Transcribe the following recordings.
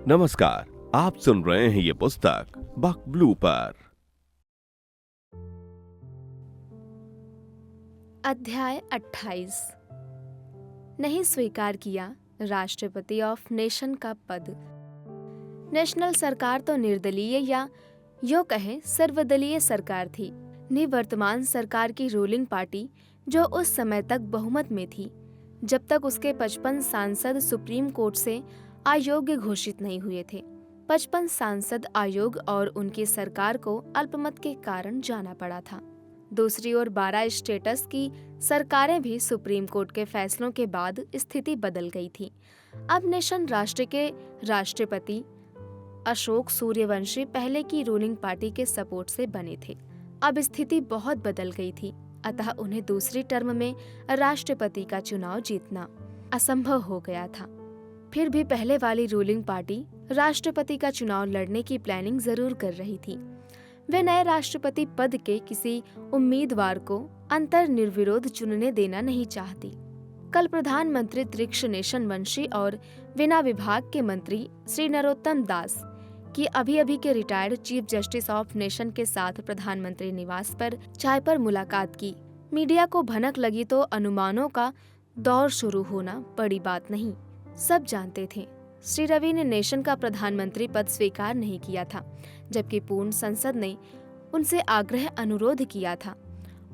नमस्कार, आप सुन रहे हैं ये पुस्तक बक ब्लू पर। अध्याय 28। नहीं स्वीकार किया राष्ट्रपति ऑफ नेशन का पद। नेशनल सरकार तो निर्दलीय या यो कहें सर्वदलीय सरकार थी। निवर्तमान सरकार की रूलिंग पार्टी जो उस समय तक बहुमत में थी, जब तक उसके 55 सांसद सुप्रीम कोर्ट से अयोग्य घोषित नहीं हुए थे। 55 सांसद आयोग और उनकी सरकार को अल्पमत के कारण जाना पड़ा था। दूसरी ओर 12 स्टेटस की सरकारें भी सुप्रीम कोर्ट के फैसलों के बाद स्थिति बदल गई थी। अब नेशन राष्ट्र के राष्ट्रपति अशोक सूर्यवंशी पहले की रूलिंग पार्टी के सपोर्ट से बने थे। अब स्थिति बहुत बदल गई थी, अतः उन्हें दूसरी टर्म में राष्ट्रपति का चुनाव जीतना असंभव हो गया था। फिर भी पहले वाली रूलिंग पार्टी राष्ट्रपति का चुनाव लड़ने की प्लानिंग जरूर कर रही थी। वे नए राष्ट्रपति पद के किसी उम्मीदवार को अंतर निर्विरोध चुनने देना नहीं चाहती। कल प्रधानमंत्री त्रिक्षनेशन वंशी और विना विभाग के मंत्री श्री नरोत्तम दास की अभी के retired chief justice of nation के साथ प्रधानमंत्री निवास पर चाय पर मुलाकात की। मीडिया को भनक लगी तो अनुमानों का दौर शुरू होना बड़ी बात नहीं। सब जानते थे श्री रवि ने नेशन का प्रधानमंत्री पद स्वीकार नहीं किया था, जबकि पूर्ण संसद ने उनसे आग्रह अनुरोध किया था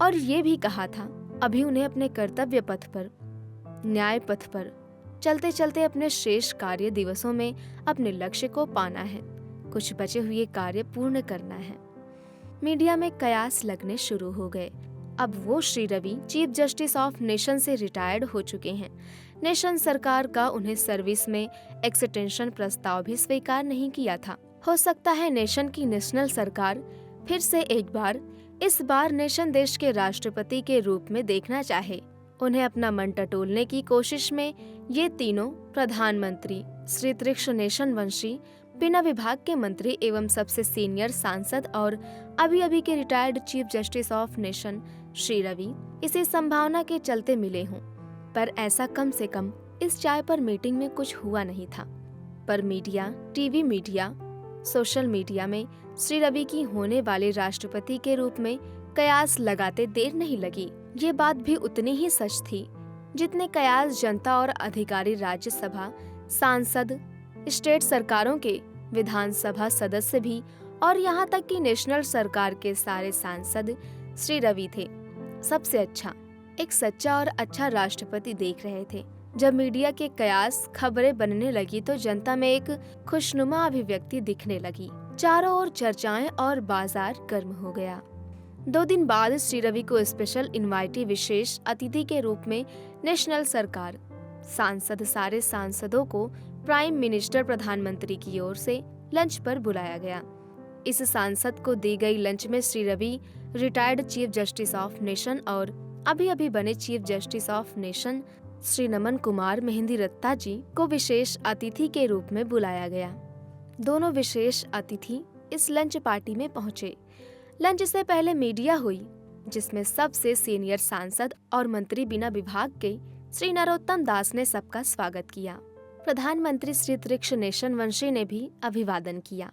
और ये भी कहा था अभी उन्हें अपने कर्तव्य पथ पर, न्याय पथ पर चलते चलते अपने शेष कार्य दिवसों में अपने लक्ष्य को पाना है, कुछ बचे हुए कार्य पूर्ण करना है। मीडिया में कयास लगने शुरू हो गए। अब वो Shri Ravi chief justice of nation से रिटायर्ड हो चुके हैं। नेशन सरकार का उन्हें सर्विस में एक्सटेंशन प्रस्ताव भी स्वीकार नहीं किया था। हो सकता है नेशन की नेशनल सरकार फिर से एक बार, इस बार नेशन देश के राष्ट्रपति के रूप में देखना चाहे। उन्हें अपना मन टटोलने की कोशिश में ये तीनों प्रधानमंत्री श्री त्रिक्षनेशन वंशी, बिना विभाग के मंत्री एवं सबसे सीनियर सांसद और अभी के retired chief justice of nation Shri Ravi इसी संभावना के चलते मिले हों। पर ऐसा कम से कम इस चाय पर मीटिंग में कुछ हुआ नहीं था। पर media, TV media, social media में श्री रवि की होने वाले राष्ट्रपति के रूप में कयास लगाते देर नहीं लगी। ये बात भी उतनी ही सच थी जितने कयास जनता और अधिकारी राज्यसभा सांसद, स्टेट सरकारों के विधानसभा सदस्य भी और यहाँ तक कि नेशनल सरकार के सारे सांसद श्री रवि थे। सबसे अच्छा एक सच्चा और अच्छा राष्ट्रपति देख रहे थे। जब मीडिया के कयास खबरें बनने लगी तो जनता में एक खुशनुमा अभिव्यक्ति दिखने लगी। चारों ओर चर्चाएं और बाजार गर्म हो गया। 2 दिन बाद श्री रवि को स्पेशल इनवाइटी विशेष अतिथि के रूप में नेशनल सरकार सांसद सारे सांसदों को प्राइम मिनिस्टर प्रधानमंत्री की ओर से लंच पर बुलाया गया। इस सांसद को दी गई लंच में Shri Ravi retired chief justice of nation और अभी बने chief justice of nation Shri Naman Kumar Mehndiratta ji को विशेष अतिथि के रूप में बुलाया गया। दोनों विशेष अतिथि इस लंच पार्टी में पहुंचे। लंच से पहले मीडिया हुई, जिसमें सबसे सीनियर सांसद और मंत्री बिना विभाग के श्री नरोत्तम दास ने सबका स्वागत किया। प्रधानमंत्री श्री त्रिक्षनेशन वंशी ने भी अभिवादन किया।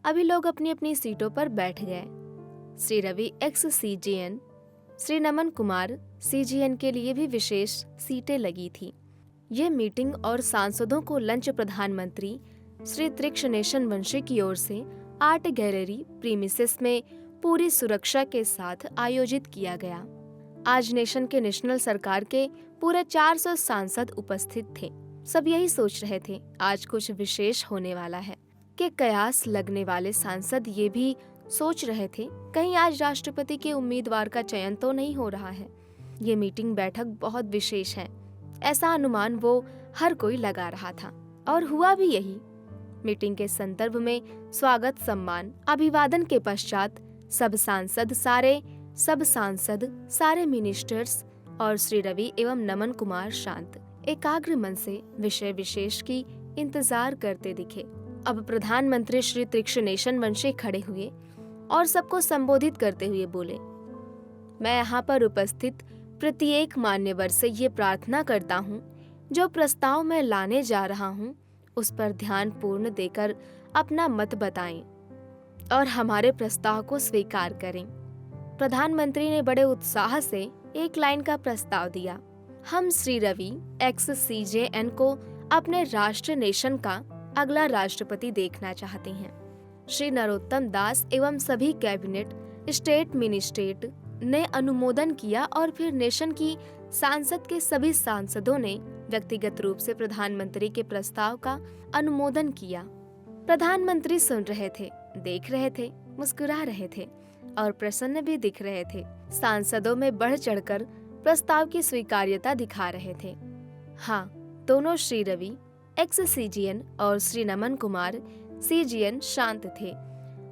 अभी लोग अपनी अपनी सीटों पर बैठ गए। Shri Ravi x CGN, Shri Naman Kumar CGN के लिए भी विशेष सीटें लगी थी। ये मीटिंग और सांसदों को लंच प्रधानमंत्री श्री त्रिक्षनेशन वंशी की ओर से आर्ट गैलरी प्रीमिसेस में पूरी सुरक्षा के साथ आयोजित किया गया। आज नेशन के नेशनल सरकार के पूरे 400 सांसद उपस्थित थे। सब यही सोच रहे थे आज कुछ विशेष होने वाला है। कि कयास लगने वाले सांसद ये भी सोच रहे थे कहीं आज राष्ट्रपति के उम्मीदवार का चयन तो नहीं हो रहा है। ये मीटिंग बैठक बहुत विशेष है, ऐसा अनुमान वो हर कोई लगा रहा था और हुआ भी यही। मीटिंग के संदर्भ में स्वागत सम्मान अभिवादन के पश्चात सब सांसद सारे मिनिस्टर्स और श्री रवि एवं नमन कुमार शांत एकाग्र मन से विषय विशेष की इंतजार करते दिखे। अब प्रधानमंत्री श्री त्रिक्षनेशन वंशी खड़े हुए और सबको संबोधित करते हुए बोले, मैं यहाँ पर उपस्थित प्रत्येक मान्यवर से ये प्रार्थना करता हूँ जो प्रस्ताव मैं लाने जा रहा हूँ उस पर ध्यान पूर्ण देकर अपना मत बताएं और हमारे प्रस्ताव को स्वीकार करें। प्रधानमंत्री ने बड़े उत्साह से एक लाइन का प्रस्ताव दिया। हम श्री रवि XCJN को अपने राष्ट्र नेशन का अगला राष्ट्रपति देखना चाहते हैं। श्री नरोत्तम दास एवं सभी कैबिनेट स्टेट मिनिस्ट्रेट ने अनुमोदन किया और फिर नेशन की सांसद के सभी सांसदों ने व्यक्तिगत रूप से प्रधानमंत्री के प्रस्ताव का अनुमोदन किया। प्रधानमंत्री सुन रहे थे, देख रहे थे, मुस्कुरा रहे थे और प्रसन्न भी दिख रहे थे। सांसदों में बढ़ चढ़कर प्रस्ताव की स्वीकार्यता दिखा रहे थे। हाँ, दोनों श्री रवि XCJN और श्री नमन कुमार CGN शांत थे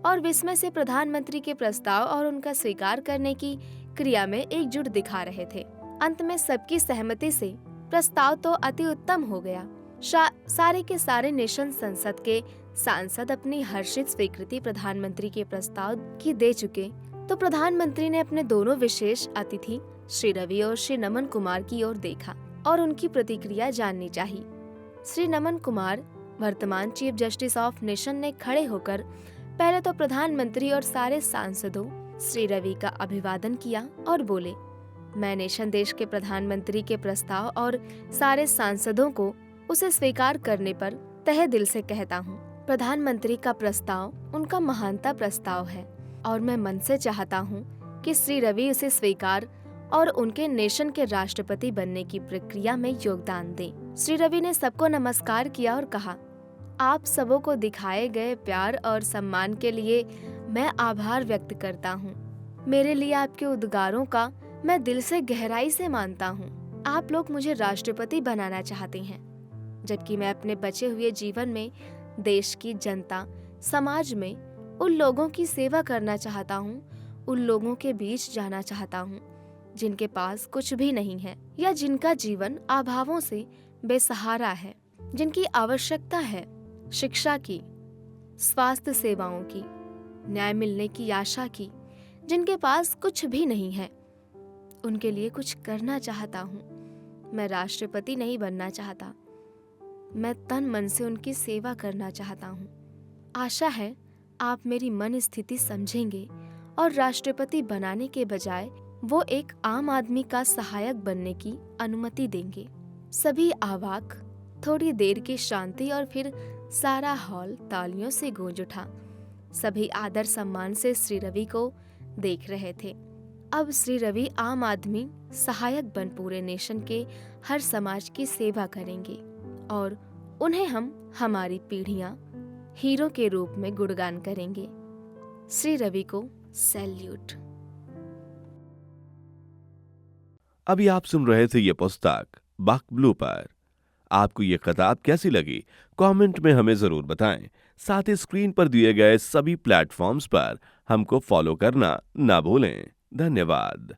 और विस्मय से प्रधानमंत्री के प्रस्ताव और उनका स्वीकार करने की क्रिया में एकजुट दिखा रहे थे। अंत में सबकी सहमति से प्रस्ताव तो अति उत्तम हो गया। सारे के सारे नेशन संसद के सांसद अपनी हर्षित स्वीकृति प्रधानमंत्री के प्रस्ताव की दे चुके, तो प्रधानमंत्री ने अपने दोनों विशेष अतिथि श्री रवि और श्री नमन कुमार की ओर देखा और उनकी प्रतिक्रिया जाननी चाहिए। श्री नमन कुमार, वर्तमान चीफ जस्टिस ऑफ नेशन, ने खड़े होकर पहले तो प्रधानमंत्री और सारे सांसदों श्री रवि का अभिवादन किया और बोले, मैं नेशन देश के प्रधानमंत्री के प्रस्ताव और सारे सांसदों को उसे स्वीकार करने पर तहे दिल से कहता हूँ, प्रधानमंत्री का प्रस्ताव उनका महानता प्रस्ताव है और मैं मन से चाहता हूँ कि श्री रवि उसे स्वीकार और उनके नेशन के राष्ट्रपति बनने की प्रक्रिया में योगदान दें। श्री रवि ने सबको नमस्कार किया और कहा, आप सबों को दिखाए गए प्यार और सम्मान के लिए मैं आभार व्यक्त करता हूँ। मेरे लिए आपके उद्गारों का मैं दिल से गहराई से मानता हूँ। आप लोग मुझे राष्ट्रपति बनाना चाहते हैं, जबकि मैं अपने बचे हुए जीवन में देश की जनता, समाज में उन लोगों की सेवा करना चाहता हूँ, उन लोगों के बीच जाना चाहता हूँ जिनके पास कुछ भी नहीं है या जिनका जीवन अभावों से बेसहारा है, जिनकी आवश्यकता है शिक्षा की, स्वास्थ्य सेवाओं की, न्याय मिलने की आशा की, जिनके पास कुछ भी नहीं है, उनके लिए कुछ करना चाहता हूँ। मैं राष्ट्रपति नहीं बनना चाहता, मैं तन मन से उनकी सेवा करना चाहता हूँ। आशा है आप मेरी मन स्थिति समझेंगे और राष्ट्रपति बनाने के बजाय वो एक आम आदमी का सहायक बनने की अनुमति देंगे। सभी अवाक, थोड़ी देर की शांति और फिर सारा हॉल तालियों से गूंज उठा। सभी आदर सम्मान से श्री रवि को देख रहे थे। अब श्री रवि आम आदमी सहायक बन पूरे नेशन के हर समाज की सेवा करेंगे और उन्हें हम हमारी पीढ़ियां हीरो के रूप में गुणगान करेंगे। श्री रवि को सैल्यूट। अभी आप सुन रहे थे ये पुस्तक बक ब्लू पर। आपको ये किताब कैसी लगी कमेंट में हमें जरूर बताएं। साथ ही स्क्रीन पर दिए गए सभी प्लेटफॉर्म्स पर हमको फॉलो करना ना भूलें। धन्यवाद।